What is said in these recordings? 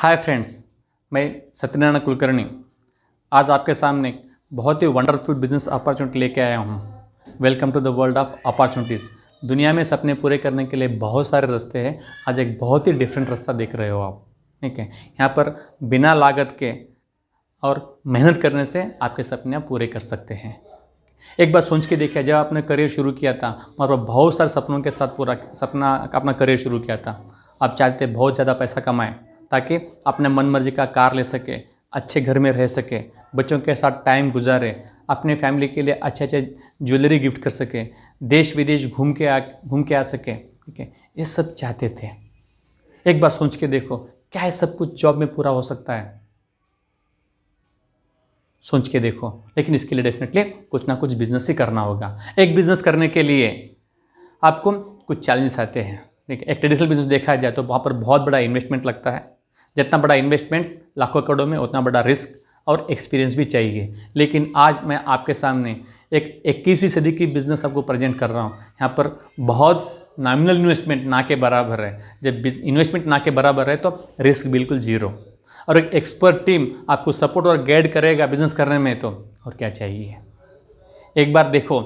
Hi friends, मैं सत्यनारायण कुलकर्णी आज आपके सामने एक बहुत ही वंडरफुल बिजनेस अपॉर्चुनिटी लेके आया हूँ। Welcome to the world of opportunities. दुनिया में सपने पूरे करने के लिए बहुत सारे रास्ते हैं। आज एक बहुत ही डिफरेंट रास्ता देख रहे हो आप। ठीक है, यहाँ पर बिना लागत के और मेहनत करने से आपके सपने आप पूरे कर सकते हैं। एक बार सोच के देखिए, जब आपने करियर शुरू किया था वहाँ पर बहुत सारे सपनों के साथ पूरा अपना करियर शुरू किया था। आप चाहते बहुत ज़्यादा पैसा कमाएं ताकि अपने मन मर्जी का कार ले सके, अच्छे घर में रह सके, बच्चों के साथ टाइम गुजारे, अपने फैमिली के लिए अच्छे अच्छे ज्वेलरी गिफ्ट कर सके, देश विदेश घूम के आ सके। ठीक है, ये सब चाहते थे। एक बार सोच के देखो, क्या ये सब कुछ जॉब में पूरा हो सकता है? सोच के देखो। लेकिन इसके लिए डेफिनेटली कुछ ना कुछ बिजनेस ही करना होगा। एक बिजनेस करने के लिए आपको कुछ चैलेंजेस आते हैं। देखिए, एक ट्रेडिशनल बिजनेस देखा जाए तो वहाँ पर बहुत बड़ा इन्वेस्टमेंट लगता है। जितना बड़ा इन्वेस्टमेंट लाखों करोड़ों में, उतना बड़ा रिस्क और एक्सपीरियंस भी चाहिए। लेकिन आज मैं आपके सामने एक 21वीं सदी की बिज़नेस आपको प्रेजेंट कर रहा हूँ। यहाँ पर बहुत नॉमिनल इन्वेस्टमेंट ना के बराबर है। जब इन्वेस्टमेंट ना के बराबर है तो रिस्क बिल्कुल जीरो, और एक एक्सपर्ट टीम आपको सपोर्ट और गाइड करेगा बिजनेस करने में, तो और क्या चाहिए। एक बार देखो,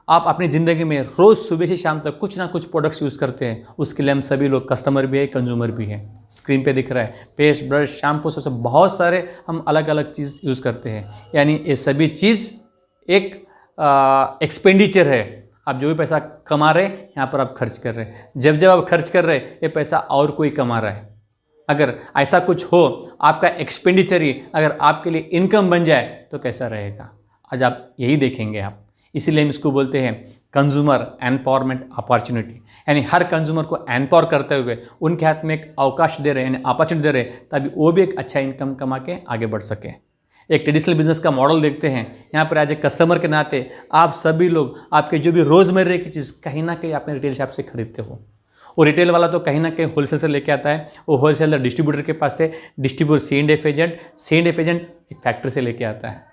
आप अपनी ज़िंदगी में रोज़ सुबह से शाम तक कुछ ना कुछ प्रोडक्ट्स यूज़ करते हैं। उसके लिए हम सभी लोग कस्टमर भी है, कंज्यूमर भी है। स्क्रीन पे दिख रहा है पेस्ट, ब्रश, शैम्पू, सबसे बहुत सारे हम अलग अलग चीज़ यूज़ करते हैं। यानी ये सभी चीज़ एक एक्सपेंडिचर है। आप जो भी पैसा कमा रहे हैं यहाँ पर आप खर्च कर रहे हैं। जब जब आप खर्च कर रहे हैं ये पैसा और कोई कमा रहा है। अगर ऐसा कुछ हो, आपका एक्सपेंडिचर ही अगर आपके लिए इनकम बन जाए तो कैसा रहेगा? आज आप यही देखेंगे आप। इसीलिए हम इसको बोलते हैं कंज्यूमर एम्पावरमेंट अपॉर्चुनिटी। यानी हर कंज्यूमर को एम्पावर करते हुए उनके हाथ में एक अवकाश दे रहे हैं, यानी अपॉर्चुनिटी दे रहे हैं, तभी वो भी एक अच्छा इनकम कमा के आगे बढ़ सके। एक ट्रेडिशनल बिजनेस का मॉडल देखते हैं। यहाँ पर एज ए कस्टमर के नाते आप सभी लोग आपके जो भी रोज़मर्रे की चीज़ कहीं ना कहीं अपने रिटेल शॉप से खरीदते हो। वो रिटेल वाला तो कहीं ना कहीं होलसेल से लेके आता है। वो होलसेलर डिस्ट्रीब्यूटर के पास से डिस्ट्रीब्यूटर C&F एजेंट एक फैक्ट्री से लेके आता है।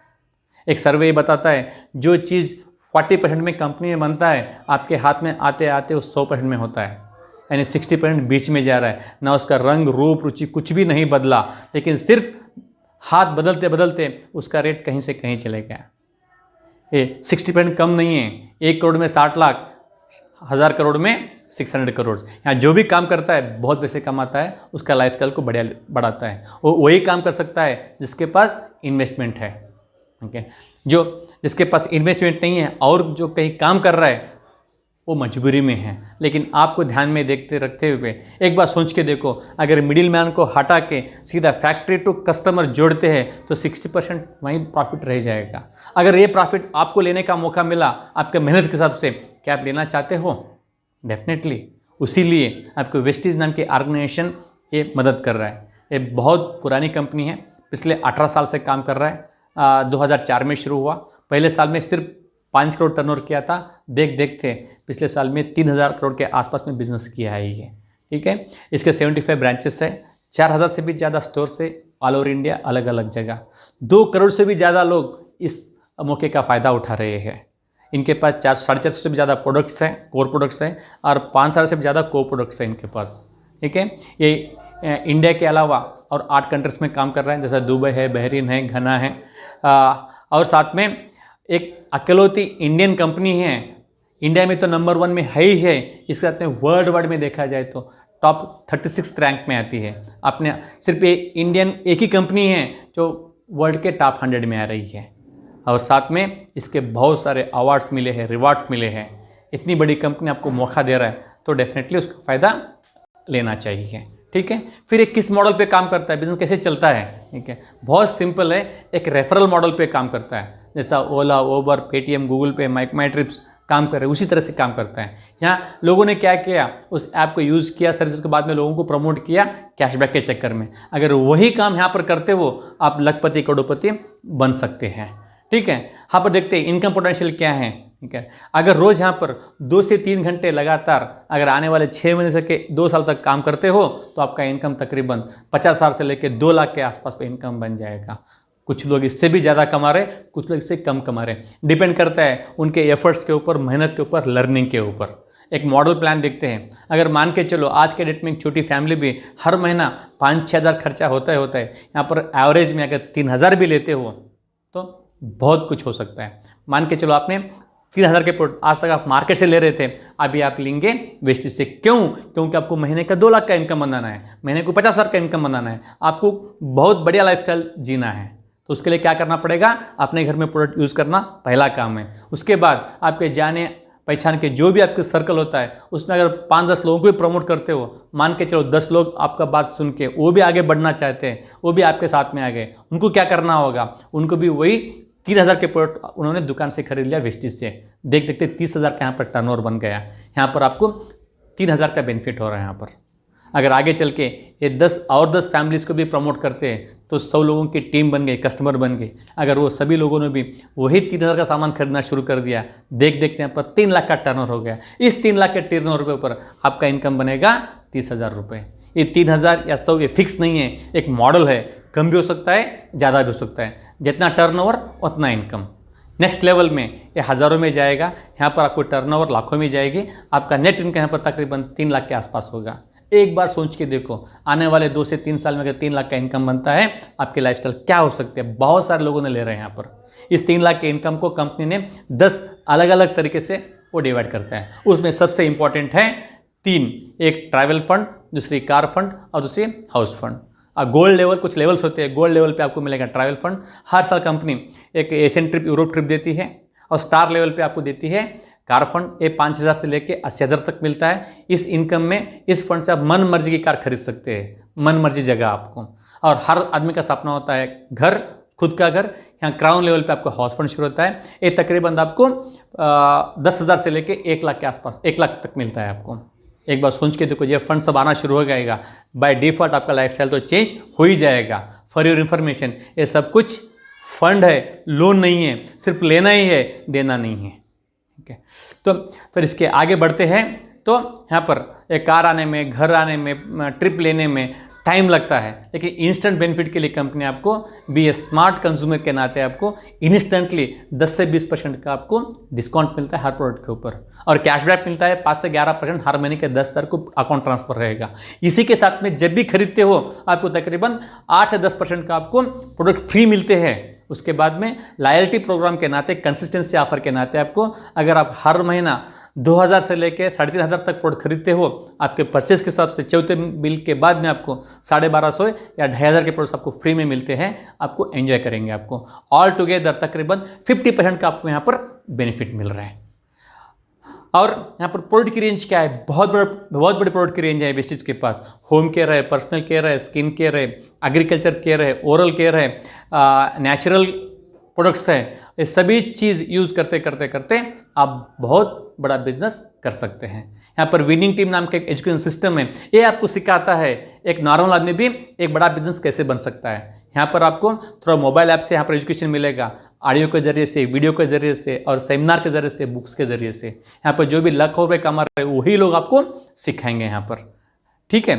एक सर्वे बताता है जो चीज़ 40% में कंपनी में बनता है, आपके हाथ में आते आते वो 100% में होता है। यानी 60% बीच में जा रहा है। ना उसका रंग रूप रुचि कुछ भी नहीं बदला, लेकिन सिर्फ हाथ बदलते बदलते उसका रेट कहीं से कहीं चले गया। ये 60% कम नहीं है। 1 करोड़ में 60 लाख, 1000 करोड़ में 600 करोड़। यहाँ जो भी काम करता है बहुत पैसे कमाता है, उसका लाइफस्टाइल को बढ़ाता है। वो वही काम कर सकता है जिसके पास इन्वेस्टमेंट है। ओके, जिसके पास इन्वेस्टमेंट नहीं है और जो कहीं काम कर रहा है वो मजबूरी में है। लेकिन आपको ध्यान में देखते रखते हुए एक बार सोच के देखो, अगर मिडिल मैन को हटा के सीधा फैक्ट्री टू कस्टमर जोड़ते हैं तो 60% वहीं प्रॉफिट रह जाएगा। अगर ये प्रॉफिट आपको लेने का मौका मिला आपके मेहनत के हिसाब से, क्या आप लेना चाहते हो? डेफिनेटली। उसीलिए आपको वेस्टीज नाम की ऑर्गेनाइजेशन ये मदद कर रहा है। ये बहुत पुरानी कंपनी है, पिछले 18 साल से काम कर रहा है। 2004 में शुरू हुआ। पहले साल में सिर्फ 5 करोड़ टर्नओवर किया था। देखते पिछले साल में 3000 करोड़ के आसपास में बिजनेस किया है ये। ठीक है, इसके 75 ब्रांचेस है, 4000 से भी ज़्यादा स्टोर्स है ऑल ओवर इंडिया, अलग अलग जगह। 2 करोड़ से भी ज़्यादा लोग इस मौके का फ़ायदा उठा रहे हैं। इनके पास 450 से भी ज़्यादा प्रोडक्ट्स हैं, कोर प्रोडक्ट्स हैं, और 5000 से भी ज़्यादा को प्रोडक्ट्स हैं इनके पास। ठीक है, ये इंडिया के अलावा और 8 कंट्रीज में काम कर रहे हैं, जैसे दुबई है, बहरीन है, घना है, और साथ में एक अकेलौती इंडियन कंपनी है। इंडिया में तो नंबर 1 में है ही है, इसके साथ में वर्ल्ड वाइड में देखा जाए तो टॉप 36 रैंक में आती है। अपने सिर्फ ये इंडियन एक ही कंपनी है जो वर्ल्ड के टॉप 100 में आ रही है, और साथ में इसके बहुत सारे अवार्ड्स मिले हैं, रिवार्ड्स मिले हैं। इतनी बड़ी कंपनी आपको मौका दे रहा है तो डेफिनेटली उसका फ़ायदा लेना चाहिए। ठीक है, फिर एक किस मॉडल पे काम करता है, बिजनेस कैसे चलता है? ठीक है, बहुत सिंपल है। एक रेफरल मॉडल पे काम करता है। जैसा ओला, उबर, पेटीएम, गूगल पे, माई ट्रिप्स काम कर रहे हैं, उसी तरह से काम करता है। यहाँ लोगों ने क्या किया, उस ऐप को यूज़ किया, सर्विस के बाद में लोगों को प्रमोट किया कैशबैक के चक्कर में। अगर वही काम यहाँ पर करते हो आप लखपति करोड़पति बन सकते हैं। ठीक है, यहाँ पर देखते हैं इनकम पोटेंशियल क्या है। ठीक है, अगर रोज़ यहाँ पर 2 से 3 घंटे लगातार अगर आने वाले 6 महीने से के 2 साल तक काम करते हो तो आपका इनकम तकरीबन 50,000 से लेकर 2 लाख के आसपास पे इनकम बन जाएगा। कुछ लोग इससे भी ज़्यादा कमा रहे, कुछ लोग इससे कम कमा रहे। डिपेंड करता है उनके एफर्ट्स के ऊपर, मेहनत के ऊपर, लर्निंग के ऊपर। एक मॉडल प्लान देखते हैं। अगर मान के चलो आज के डेट में एक छोटी फैमिली भी हर महीना 5-6 हज़ार खर्चा होता है, यहाँ पर एवरेज में अगर 3,000 भी लेते हो तो बहुत कुछ हो सकता है। मान के चलो आपने 3,000 के प्रोडक्ट आज तक आप मार्केट से ले रहे थे, अभी आप लेंगे वेस्टेज से। क्यों? क्योंकि आपको महीने का 2 लाख का इनकम बनाना है, महीने को 50,000 का इनकम बनाना है, आपको बहुत बढ़िया लाइफस्टाइल जीना है। तो उसके लिए क्या करना पड़ेगा? अपने घर में प्रोडक्ट यूज़ करना पहला काम है। उसके बाद आपके जाने पहचान के जो भी आपके सर्कल होता है उसमें अगर 5-10 लोगों को भी प्रमोट करते हो, मान के चलो 10 लोग आपका बात सुन के वो भी आगे बढ़ना चाहते हैं, वो भी आपके साथ में आ गए, उनको क्या करना होगा? उनको भी वही 3,000 के प्रोडक्ट उन्होंने दुकान से खरीद लिया वेस्टेज से, देख देखते 30,000 का यहाँ पर टर्नओवर बन गया। यहाँ पर आपको 3,000 का बेनिफिट हो रहा है। यहाँ पर अगर आगे चल के ये 10 फैमिलीज़ को भी प्रमोट करते हैं तो 100 लोगों की टीम बन गई, कस्टमर बन गए। अगर वो सभी लोगों ने भी वही 3,000 का सामान खरीदना शुरू कर दिया, देख देखते यहाँ पर 3 लाख का टर्नओवर हो गया। इस 3 लाख के टर्नओवर के ऊपर आपका इनकम बनेगा 30,000 रुपये। ये 3,000 या 100 ये फिक्स नहीं है, एक मॉडल है, कम भी हो सकता है, ज़्यादा भी हो सकता है। जितना टर्नओवर उतना इनकम। नेक्स्ट लेवल में ये हज़ारों में जाएगा, यहाँ पर आपको टर्नओवर लाखों में जाएगी, आपका नेट इनकम यहाँ पर तकरीबन 3 लाख के आसपास होगा। एक बार सोच के देखो, आने वाले 2 से 3 साल में अगर 3 लाख का इनकम बनता है, आपकी लाइफस्टाइल क्या हो सकती है? बहुत सारे लोगों ने ले रहे हैं यहाँ पर। इस 3 लाख के इनकम को कंपनी ने 10 अलग अलग तरीके से वो डिवाइड करता है। उसमें सबसे इंपॉर्टेंट है 3, एक ट्रैवल फंड, दूसरी कार फंड और दूसरी हाउस फंड। गोल्ड लेवल कुछ लेवल्स होते हैं, गोल्ड लेवल पे आपको मिलेगा ट्रैवल फंड। हर साल कंपनी एक एशियन ट्रिप, यूरोप ट्रिप देती है। और स्टार लेवल पे आपको देती है कार फंड। ये 5,000 से लेके 80,000 तक मिलता है। इस इनकम में इस फंड से आप मन मर्जी की कार खरीद सकते हैं, मन मर्जी जगह आपको। और हर आदमी का सपना होता है घर, खुद का घर। यहाँ क्राउन लेवल पे आपको हाउस फंड शुरू होता है। ये तकरीबन आपको 10,000 से लेके 1 लाख के आसपास, 1 लाख तक मिलता है आपको। एक बार सोच के देखो, ये फंड सब आना शुरू हो जाएगा, बाय डिफ़ॉल्ट आपका लाइफस्टाइल तो चेंज हो ही जाएगा। फॉर योर इन्फॉर्मेशन, ये सब कुछ फंड है, लोन नहीं है, सिर्फ लेना ही है, देना नहीं है। ठीक है, तो फिर इसके आगे बढ़ते हैं। तो यहाँ पर एक कार आने में, घर आने में, ट्रिप लेने में टाइम लगता है, लेकिन इंस्टेंट बेनिफिट के लिए कंपनी आपको बी ए स्मार्ट कंज्यूमर के नाते आपको इंस्टेंटली 10 से 20% का आपको डिस्काउंट मिलता है हर प्रोडक्ट के ऊपर। और कैशबैक मिलता है 5 से 11% हर महीने के 10 तारीख को अकाउंट ट्रांसफर रहेगा। इसी के साथ में जब भी खरीदते हो आपको तकरीबन 8 से 10% का आपको प्रोडक्ट फ्री मिलते हैं। उसके बाद में लॉयल्टी प्रोग्राम के नाते, कंसिस्टेंसी ऑफर के नाते आपको, अगर आप हर महीना 2,000 से लेके 3,500 तक प्रोडक्ट खरीदते हो, आपके परचेस के हिसाब से चौथे बिल के बाद में आपको 1,250 या 2,500 के प्रोडक्ट्स आपको फ्री में मिलते हैं। आपको एंजॉय करेंगे। आपको ऑल टुगेदर तकरीबन 50% का आपको यहाँ पर बेनिफिट मिल रहा है। और यहाँ पर प्रोडक्ट की रेंज क्या है? बहुत बड़ी प्रोडक्ट की रेंज है वेस्टेज के पास। होम केयर है, पर्सनल केयर है, स्किन केयर है, एग्रीकल्चर केयर है, ओरल केयर है, नेचुरल प्रोडक्ट्स है। ये सभी चीज़ यूज़ करते करते करते आप बहुत बड़ा बिजनेस कर सकते हैं। यहाँ पर विनिंग टीम नाम का एक एजुकेशन सिस्टम है, ये आपको सिखाता है एक नॉर्मल आदमी भी एक बड़ा बिजनेस कैसे बन सकता है। यहाँ पर आपको थोड़ा मोबाइल ऐप से यहाँ पर एजुकेशन मिलेगा, ऑडियो के जरिए से, वीडियो के जरिए से और सेमिनार के जरिए से, बुक्स के जरिए से। यहाँ पर जो भी लाखों रुपये कमा रहे हैं वही लोग आपको सिखाएंगे यहाँ पर। ठीक है।